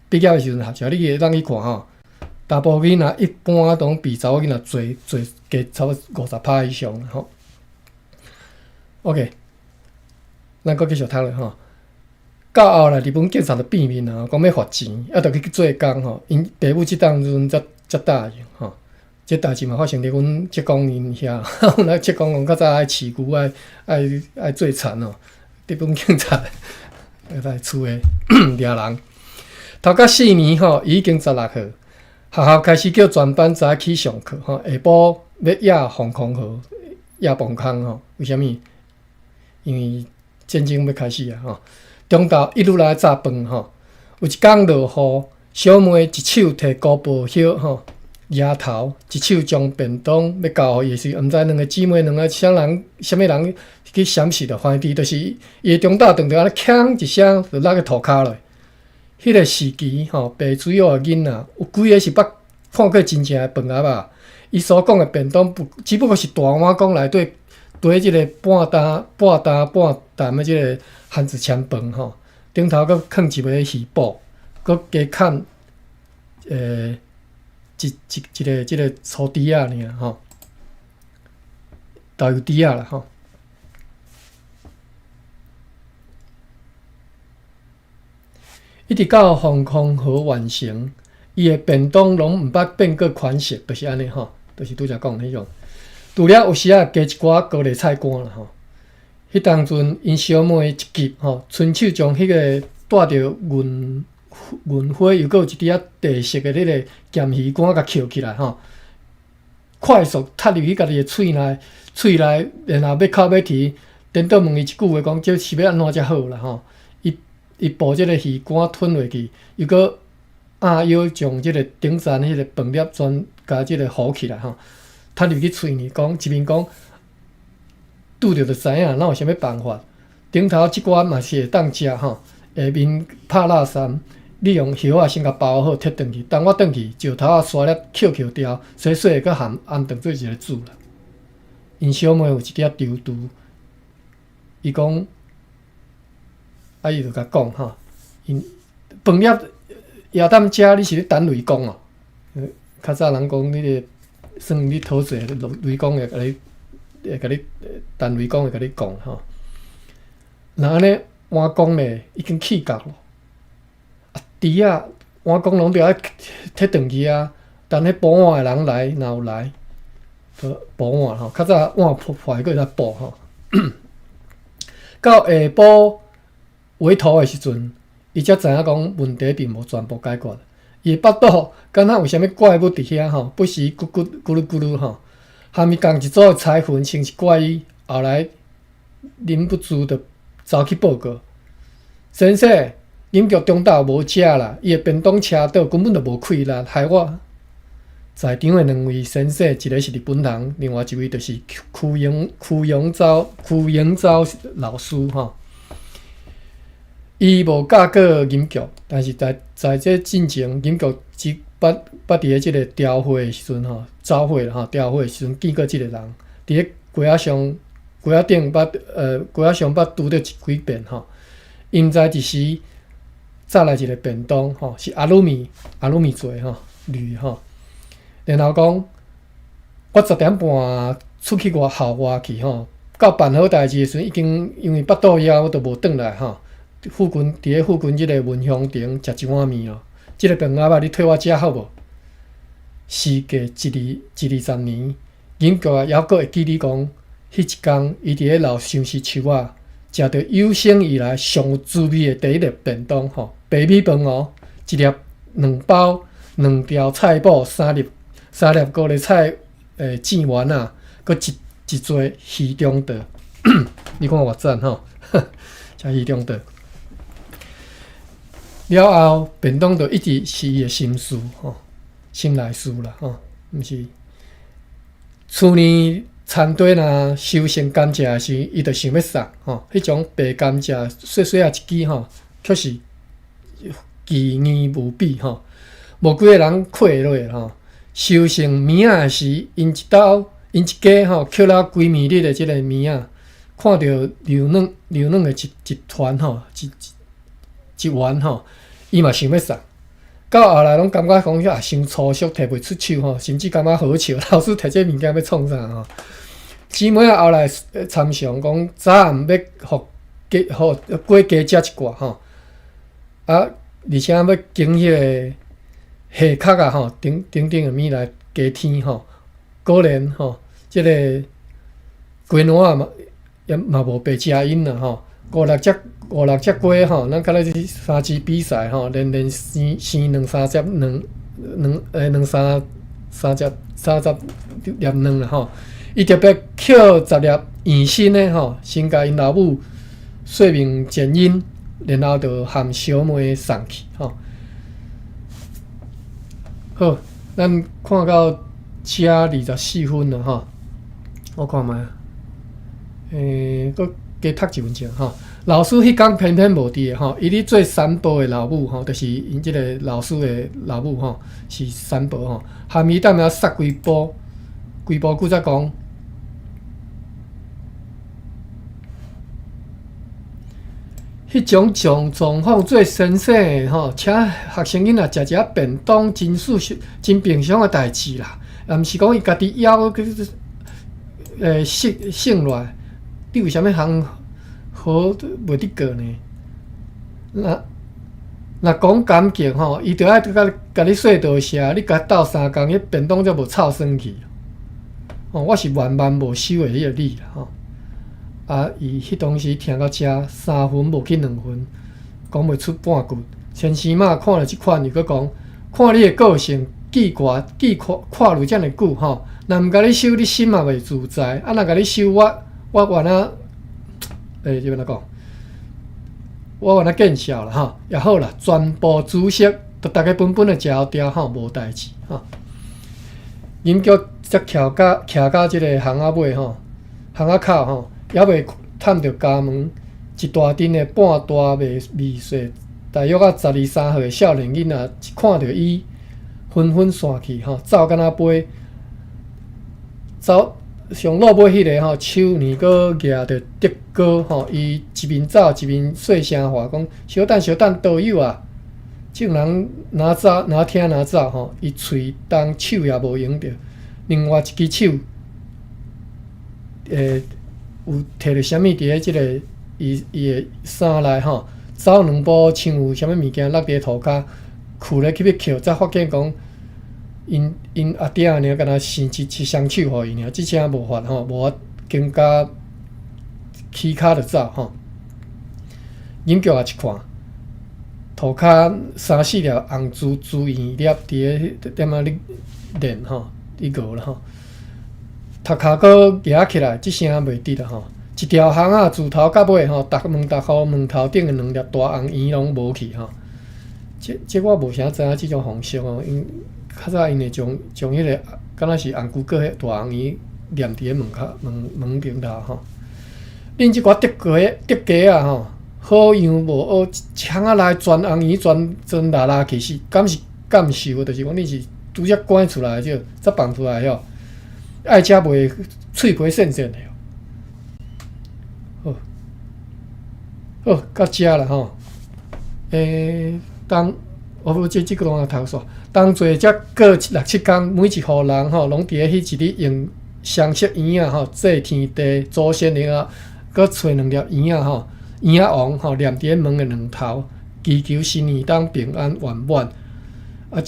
毕业的时阵合照，你会当去看吼，大部分囡仔一般拢比查某囡仔侪加差不多50%以上吼。OK。咱搁继续读咧吼，到后来日本警察就变面啊，讲要罚钱，啊，着去做工吼。因爸母即当阵才答应吼。即代志嘛发生伫阮职工因遐，阮来职工讲较早爱饲牛，爱做田哦。日本警察来厝诶掠人，头家4年吼，已经16岁，学校开始叫全班早起上课吼，下晡要夜防空号，夜防空吼，为虾米？因为战争要开始啊！吼，中昼一路来炸饭吼，有一天落雨，小妹一手摕高布叶吼压头，一手将便当要交互伊时，毋知两个姊妹两个啥人去闪失着，反正就是伊中昼顿着安尼锵一声就落去涂骹落。迄个时期吼，白水幼的囡仔有几个是捌看过真正的饭盒啊？伊所讲的便当只不过是大碗公内底即个半担的即个汉字签饭吼，顶头佫放一枚鱼布，佫加砍一个即个粗猪仔尔吼，豆油猪仔啦吼。一直到防空盒完成，伊的便当拢毋捌变过款式，就是安尼吼，就是拄则讲迄种。除了有时啊加一寡高丽菜干啦吼。迄当阵因小妹一急吼，伸手将迄个带着云花又有一滴仔地色的迄个咸鱼干甲捡起来吼，快速插入去家己的喙内，然后要口要提，颠倒问伊一句话，讲这是要安怎才好啦吼。伊把即个鱼干吞落去，又搁压腰将即个顶层迄个饭粒全甲即个糊起来吼，插入去喙里，讲一面讲。拄着就知影，哪有啥物办法？顶头即寡嘛是会当食吼，下面拍蜡衫，你用叶仔先甲包好，摕转去。当我转去，石头仔沙粒捡掉，细细个佮含当做一个煮啦。因小妹有一点丢毒，伊讲，伊就甲讲吼，因饭粒夜当食，你是咧等雷公哦。较早人讲你个算你讨债，雷公会甲你。会甲你单位讲会甲你讲吼，那安尼碗公咧已经起角咯，猪仔碗公拢着爱摕转去啊，等迄补碗的人来，若有来，补碗吼，较早碗坏过来补吼。到下晡尾涂的时阵，伊才知影讲问题并无全部解决，伊腹肚敢若有啥物怪物伫遐吼，不时咕噜咕噜吼。含伊共一组的彩云，先是怪伊，后来忍不住就走去报告。先生，饮局中昼无食啦，伊的便当车倒根本就无开啦，害我。在场的两位先生，一个是日本人，另外一位就是区永昭老师吼。伊无教过饮局，但是在这进前，饮局只捌伫即个调会的时阵吼，早会啦吼，调会的时阵见过即个人，伫咧柜仔上顶柜仔上捌拄着几遍吼。因毋知一时再来一个便当吼，是阿鲁米做吼，铝吼。然后讲，我10点半出去校外去吼，到办好代志的时阵，已经因为腹肚枵，我都无转来吼。伫咧附近即个文香亭食一碗面哦。即个饭盒仔你替我食好无？时隔120年，饮局啊，犹阁会记你讲，迄一天伊伫咧老相思树仔食着有生以来上有滋味的第一粒便当吼，白米饭哦，一粒2包2条菜脯3粒高丽菜糋丸啊，搁一撮鱼中倒，你看偌赞吼，食鱼中倒。了后，便当就一直是伊的心事吼，心内事啦吼，毋是。去年田地若收成甘蔗时，伊就想要送吼，迄种白甘蔗细细啊一支吼，确实奇异无比吼。无几个人快落吼，收成米仔时，因一家吼捡了几暝日的即个米仔，看着流软的一团吼，一丸吼，伊嘛想要送。到后来拢感觉讲遐伤粗俗，摕袂出手吼，甚至感觉好笑。老师摕这物件要创啥吼？姊妹仔后来参详讲，早暗要互过家食一寡吼，啊，而且要经迄个下壳啊吼，顶的米来加添吼，果然吼，即个鸡卵啊嘛也嘛无白食因啦吼。5、6只鸡吼，咱敢若是3支比赛吼，连生2、3只30粒卵啦吼。伊特别捡10粒圆身的吼，先甲因老母说明前因，然后就含小妹送去吼。好，咱看到车24分了吼，我看觅啊，搁加读一份钟吼。老师迄天偏偏无伫吼，伊咧做三宝的老母吼，就是因即个老师的老母吼，是三宝吼，含伊踮遐杀几步古则讲。迄种状况最神圣诶吼，请学生囡仔食便当，真平常诶代志啦，也毋是讲伊家己枵性来，你为虾米通好袂得过呢？若讲感情吼，伊着爱甲你说道谢，你甲斗3工，迄便当才无臭酸去。哦，我是万万无收诶迄个你啦吼。啊，伊迄当时听到遮3分无去2分，讲袂出半句。千生嘛看了即款，又搁讲，看你诶个性，看入遮尔久吼，若毋甲你收，你心嘛袂自在。啊，若甲你收，我原来，就安怎讲？我原来见笑啦吼，也好啦，全部主食，都逐个本的食掉吼，无代志吼。饮局则徛到即个巷仔尾吼，巷仔口吼。还袂探着家门，一大阵的半大未细，大约啊12、13岁的少年囡仔，看着伊纷纷散去吼，走敢若飞，走上落尾迄个吼，手呢搁举着竹篙吼，伊一面走一面细声话讲：小等，倒友啊！众人哪听哪走吼，伊喙动手也无用着，另外一只手，有摕着啥物伫咧即个伊诶衫内吼，走2步像有啥物物件落伫涂骹，跍咧去要捡，才发现讲因阿爹尔敢若伸一双手互伊尔，即声无法吼，无法更加起骹着走吼。饮局也一看，涂骹3、4粒红珠圆粒伫咧点仔咧练吼，咧熬啦吼。头壳搁举起来，即声袂得啦吼。一条巷仔自头到尾吼，逐门头顶的2粒大红圆拢无去吼。即我无啥知影即种方式哦，因较早因会将迄个敢若是红菇粿迄大红圆念伫咧门顶头吼。恁即寡竹鸡啊吼，好样无学，一巷仔内全红圆全拉去死，敢是感受，就是讲你是拄则关出来就才放出来吼。爱食袂脆皮渗的哦。好，到遮啦吼。我即个拢头煞，当做则过6、7工，每一户人吼，拢伫咧迄一日用双色圆啊吼，祭天地祖先灵啊，搁找2粒圆啊吼，圆仔王吼，念伫咧门的2头，祈求新年当平安圆满。啊，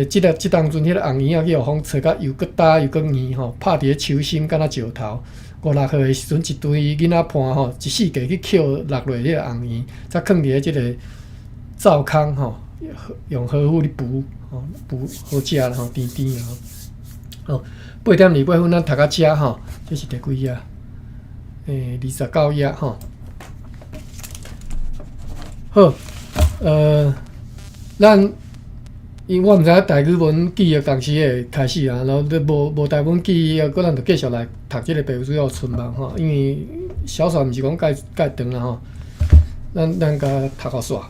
即当阵迄个红圆仔去互风吹甲又搁大又搁圆吼，拍伫咧手心，敢若石头。5、6岁的时阵，一堆囡仔伴吼，一世纪去捡落迄个红圆，才放伫咧即个灶空吼，用好富咧补吼，补好食啦吼，甜甜啦吼。8点28分，咱读到遮吼，这是第几页？29页吼。好，咱因我毋知影台语文记忆当时会开始啊，然后你无台文记忆，搁咱就继续来读即个白水要春梦吼，因为小说毋是讲介长啦吼，咱甲读好煞。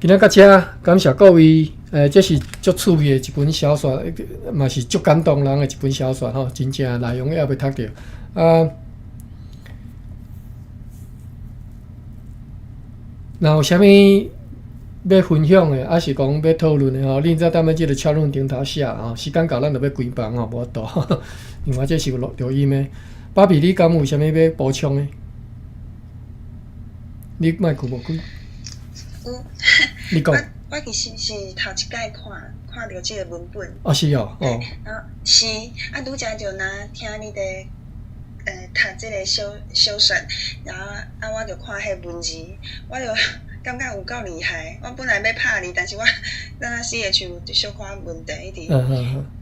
今仔到遮，感谢各位，这是足趣味的一本小说，嘛是足感动人的一本小说吼，真正内容也未读到啊。若有啥物要分享的，还是讲要讨论的吼，恁则踮咧即个超论顶头写吼，时间到咱就要关房吼，无法度。另外这是有录音的，芭比，你敢有啥物要补充的？你麦克无开？有。你讲。我其实是头一摆看到即个文本。哦，是哦，哦。然后是啊，拄则就听你伫读即个小说，然后我就看迄文字，我就感觉有够厉害。我本来要拍你，但是我咱CH 有小可问题，一直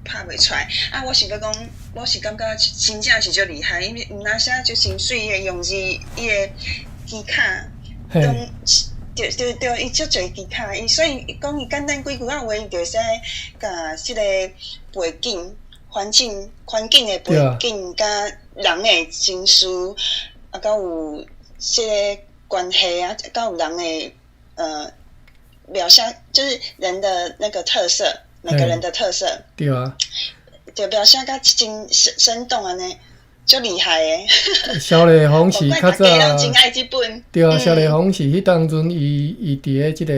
拍袂出来。啊，我是要讲，我是感觉真正是足厉害，因为毋若写就真水的用字，伊的字卡，就伊足侪字卡，伊所以讲伊简单几句话，伊就会使甲即个背景、环境的背景，甲人的情绪，啊，甲有即个关系啊，甲有人的描写，就是人的那个特色，每个人的特色。对啊。就描写甲真生动安尼，足厉害诶。萧丽凤是较早，大家拢真爱即本。对啊，萧丽凤是迄当阵伊伫诶即个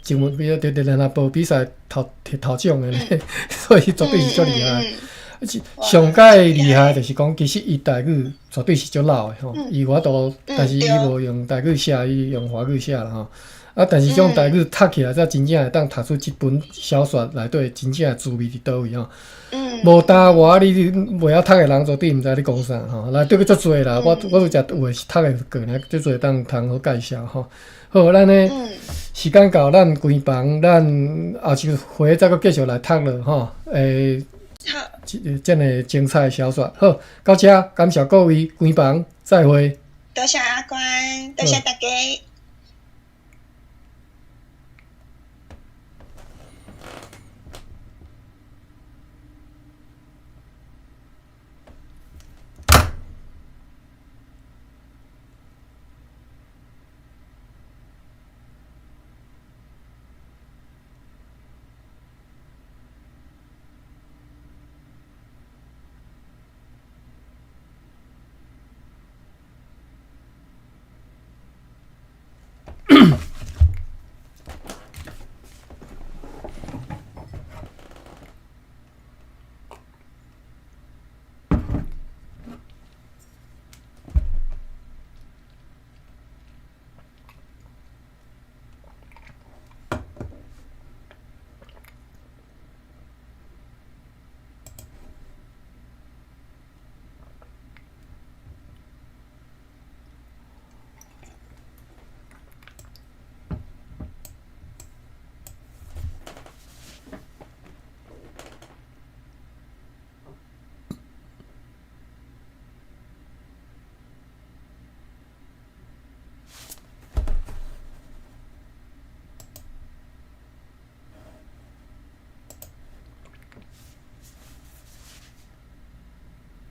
新闻比对联合报比赛头奖诶咧，所以绝对是足厉害。上界厉害就是讲，其实伊台语绝对是足老诶吼，伊我都，但是伊无用台语写，伊用华语写啦吼。啊，但是种台语读起来才真正会当读出即本小说内底真正诶滋味伫倒位吼。无单话你袂晓读诶人绝对毋知你讲啥吼，内底佫足侪啦。我有食有诶是读诶过呢，足侪当通好介绍吼。好，咱呢时间到，咱关房，咱后一回再佫继续来读了吼。好，这个精彩的小说。好，到这，感谢各位关房，再会。多谢阿关，多谢大家。